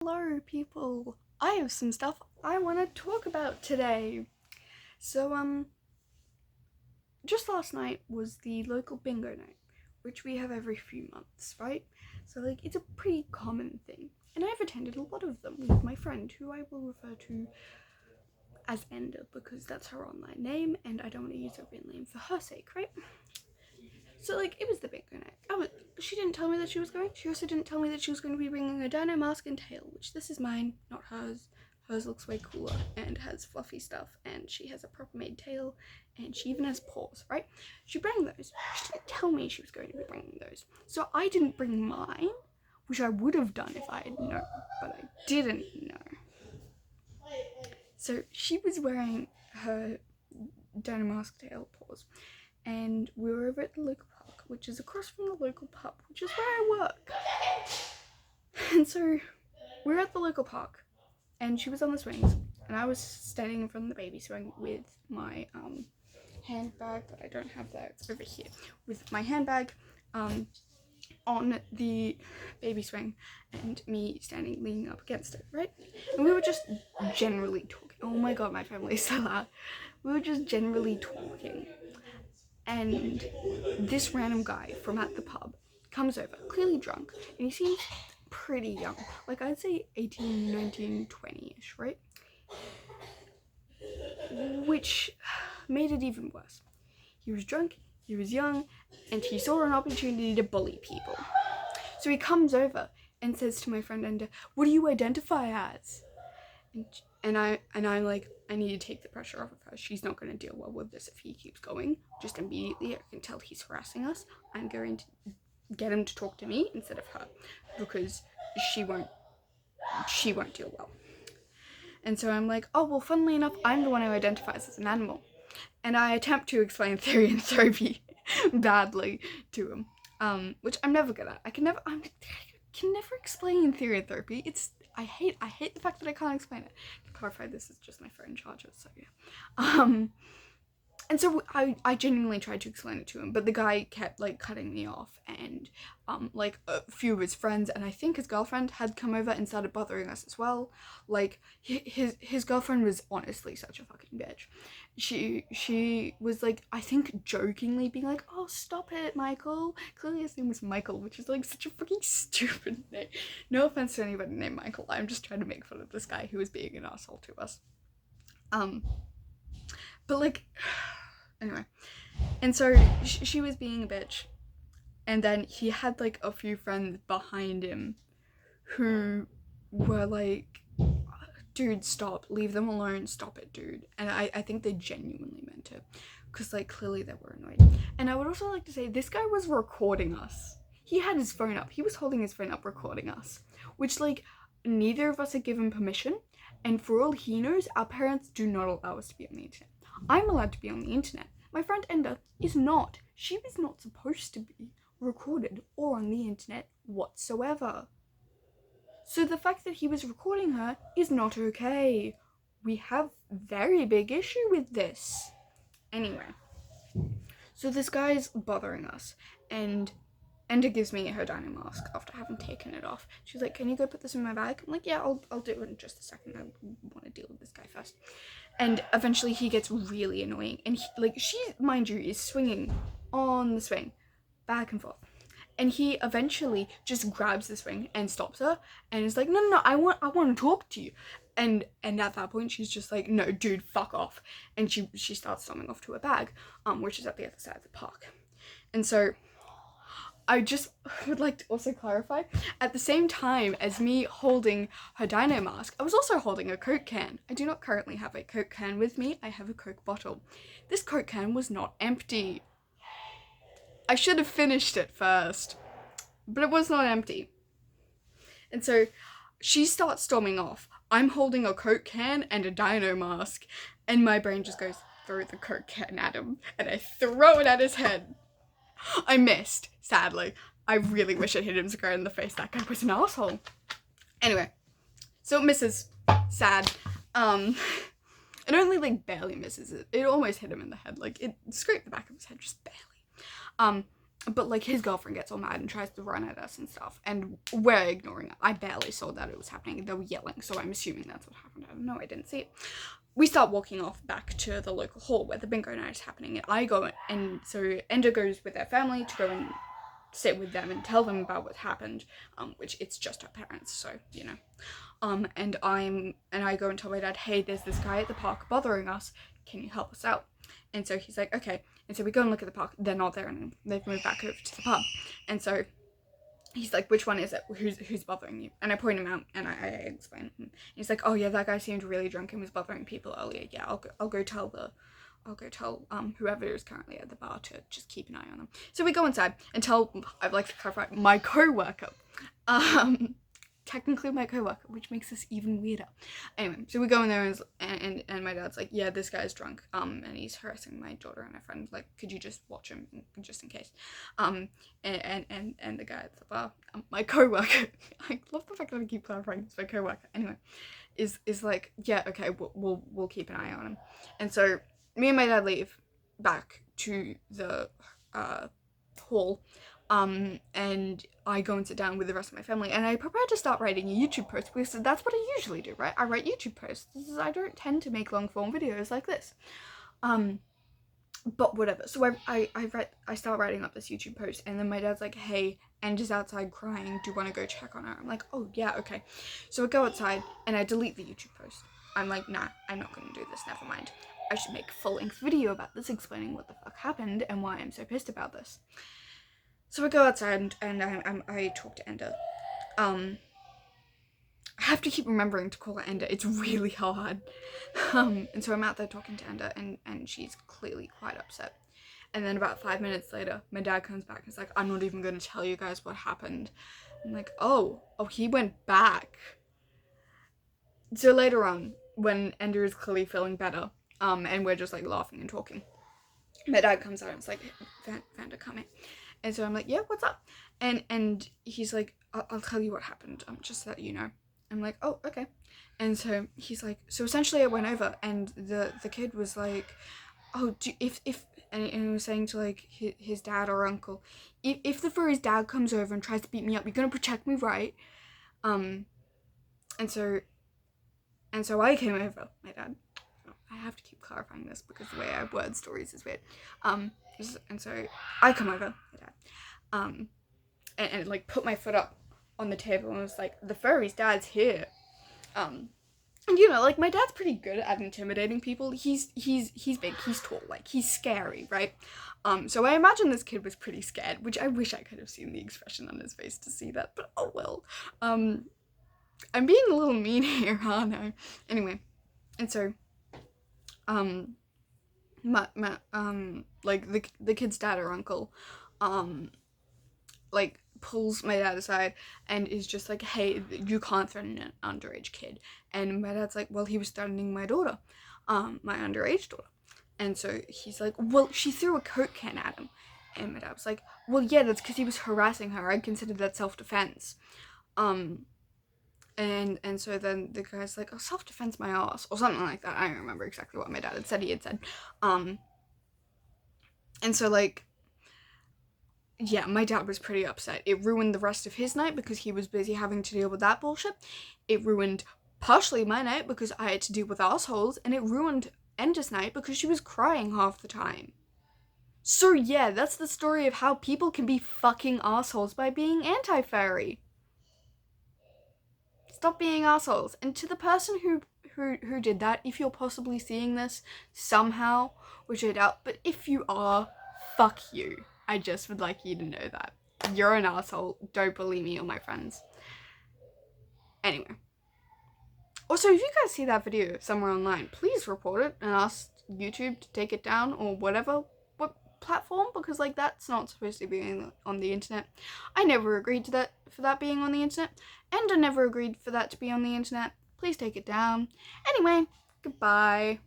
Hello people, I have some stuff I want to talk about today. So just last night was the local bingo night, which we have every few months, right? So like it's a pretty common thing, and I've attended a lot of them with my friend, who I will refer to as Ender because that's her online name and I don't want to use her real name for her sake, right? So like it was the bingo night. She didn't tell me that she was going. She also didn't tell me that she was going to be bringing a dino mask and tail, which this is mine, not hers. Hers looks way cooler and has fluffy stuff, and she has a proper made tail, and she even has paws, right? She brought those. She didn't tell me she was going to be bringing those. So I didn't bring mine, which I would have done if I had known, but I didn't know. So she was wearing her dino mask tail paws, and we were over at the local park, which is across from the local pub, which is where I work. And so we were at the local park, and she was on the swings, and I was standing in front of the baby swing with my handbag, but I don't have that, it's over here, with my handbag on the baby swing, and me standing leaning up against it, right? And we were just generally talking. Oh my god, my family is so loud. We were just generally talking. And this random guy from at the pub comes over, clearly drunk, and he seems pretty young. Like, I'd say 18, 19, 20-ish, right? Which made it even worse. He was drunk, he was young, and he saw an opportunity to bully people. So he comes over and says to my friend Enda, "What do you identify as?" And I'm like, I need to take the pressure off of her. She's not going to deal well with this if he keeps going. Just immediately, I can tell he's harassing us. I'm going to get him to talk to me instead of her, because she won't deal well. And so I'm like, oh, well, funnily enough, I'm the one who identifies as an animal. And I attempt to explain therianthropy badly to him, which I'm never good at. I can never explain therianthropy. I hate the fact that I can't explain it. To clarify, this is just my phone charger, so yeah. And so I genuinely tried to explain it to him, but the guy kept like cutting me off, and like a few of his friends and I think his girlfriend had come over and started bothering us as well. Like his girlfriend was honestly such a fucking bitch. She was like, I think jokingly being like, "Oh, stop it, Michael." Clearly his name was Michael, which is like such a fucking stupid name. No offense to anybody named Michael. I'm just trying to make fun of this guy who was being an asshole to us. But like, anyway, and so she was being a bitch, and then he had like a few friends behind him who were like, "Dude, stop, leave them alone, stop it, dude." And I think they genuinely meant it, because like clearly they were annoyed. And I would also like to say, this guy was recording us. He had his phone up, he was holding his phone up recording us, which like neither of us had given permission, and for all he knows, our parents do not allow us to be on the internet. I'm allowed to be on the internet. My friend Enda is not. She was not supposed to be recorded or on the internet whatsoever. So the fact that he was recording her is not okay. We have very big issue with this. Anyway, so this guy's bothering us, and Enda gives me her dino mask after having taken it off. She's like, "Can you go put this in my bag?" I'm like, "Yeah, I'll do it in just a second. I want to deal with this guy first." And eventually he gets really annoying, and she, mind you, is swinging on the swing back and forth, and he eventually just grabs the swing and stops her and is like, no, I want to talk to you. And at that point she's just like, "No, dude, fuck off." And she starts storming off to her bag, which is at the other side of the park. And so I just would like to also clarify, at the same time as me holding her dino mask, I was also holding a Coke can. I do not currently have a Coke can with me, I have a Coke bottle. This Coke can was not empty. I should have finished it first, but it was not empty. And so she starts storming off. I'm holding a Coke can and a dino mask, and my brain just goes, "Throw the Coke can at him," and I throw it at his head. I missed, sadly. I really wish it hit him square in the face. That guy was an asshole. Anyway, so it misses. Sad. It only like barely misses it. It almost hit him in the head. Like it scraped the back of his head just barely. But like his girlfriend gets all mad and tries to run at us and stuff, and we're ignoring it. I barely saw that it was happening. They were yelling, so I'm assuming that's what happened. I don't know, I didn't see it. We start walking off back to the local hall where the bingo night is happening, and I go, and so Ender goes with their family to go and sit with them and tell them about what happened, which it's just her parents, so you know. And I go and tell my dad, hey, there's this guy at the park bothering us, can you help us out? And so he's like, okay. And so we go and look at the park. They're not there and they've moved back over to the pub. And so he's like, which one is it? Who's bothering you? And I point him out and I explain. And he's like, oh yeah, that guy seemed really drunk and was bothering people earlier. Yeah, I'll go tell whoever is currently at the bar to just keep an eye on them. So we go inside and tell, I'd like to clarify, my co-worker. Technically my co-worker, which makes this even weirder. Anyway, so we go in there and my dad's like, yeah, this guy's drunk, and he's harassing my daughter and her friend, like, could you just watch him just in case? And the guy at the bar, my co-worker, I love the fact that I keep clarifying it's my co-worker, anyway, is like, yeah, okay, we'll keep an eye on him. And so me and my dad leave back to the hall, and I go and sit down with the rest of my family, and I prepare to start writing a YouTube post, because that's what I usually do, right? I write YouTube posts. I don't tend to make long form videos like this. But whatever. So I start writing up this YouTube post, and then my dad's like, hey, Angel's outside crying, do you want to go check on her? I'm like, oh yeah, okay. So I go outside and I delete the YouTube post. I'm like, nah, I'm not gonna do this, never mind. I should make a full-length video about this, explaining what the fuck happened and why I'm so pissed about this. So I go outside and I talk to Ender. I have to keep remembering to call her Ender. It's really hard. And so I'm out there talking to Ender, and she's clearly quite upset. And then about 5 minutes later, my dad comes back and is like, I'm not even going to tell you guys what happened. I'm like, oh, he went back. So later on, when Ender is clearly feeling better, and we're just like laughing and talking, my dad comes out and is like, Vanda, come in. And so I'm like, yeah, what's up? And he's like, I'll tell you what happened, just so that you know. I'm like, oh, okay. And so he's like, so essentially I went over, and the kid was like, oh, and he was saying to like his dad or uncle, if the furry's dad comes over and tries to beat me up, you're gonna protect me, right? And so I came over, my dad. I have to keep clarifying this because the way I word stories is weird. And so I come over, my dad, and like put my foot up on the table and was like, the furry's dad's here. And you know, like my dad's pretty good at intimidating people. He's big, he's tall, like he's scary, right? So I imagine this kid was pretty scared, which I wish I could have seen the expression on his face to see that, but oh well. I'm being a little mean here, aren't I? Anyway, and so like the kid's dad or uncle, like pulls my dad aside and is just like, hey, you can't threaten an underage kid. And my dad's like, well, he was threatening my daughter, my underage daughter. And so he's like, well, she threw a Coke can at him. And my dad was like, well, yeah, that's because he was harassing her. I consider that self-defense. And so then the guy's like, oh, self-defense my ass, or something like that. I don't remember exactly what my dad had said. He had said. And so like, yeah, my dad was pretty upset. It ruined the rest of his night because he was busy having to deal with that bullshit. It ruined partially my night because I had to deal with assholes, and it ruined Ender's night because she was crying half the time. So yeah, that's the story of how people can be fucking assholes by being anti-furry. Stop being assholes. And to the person who did that, if you're possibly seeing this somehow, which I doubt, but if you are, fuck you. I just would like you to know that. You're an asshole. Don't bully me or my friends. Anyway. Also, if you guys see that video somewhere online, please report it and ask YouTube to take it down, or whatever, what platform, because like that's not supposed to be on the internet. I never agreed to that, for that being on the internet, and I never agreed for that to be on the internet. Please take it down. Anyway, goodbye.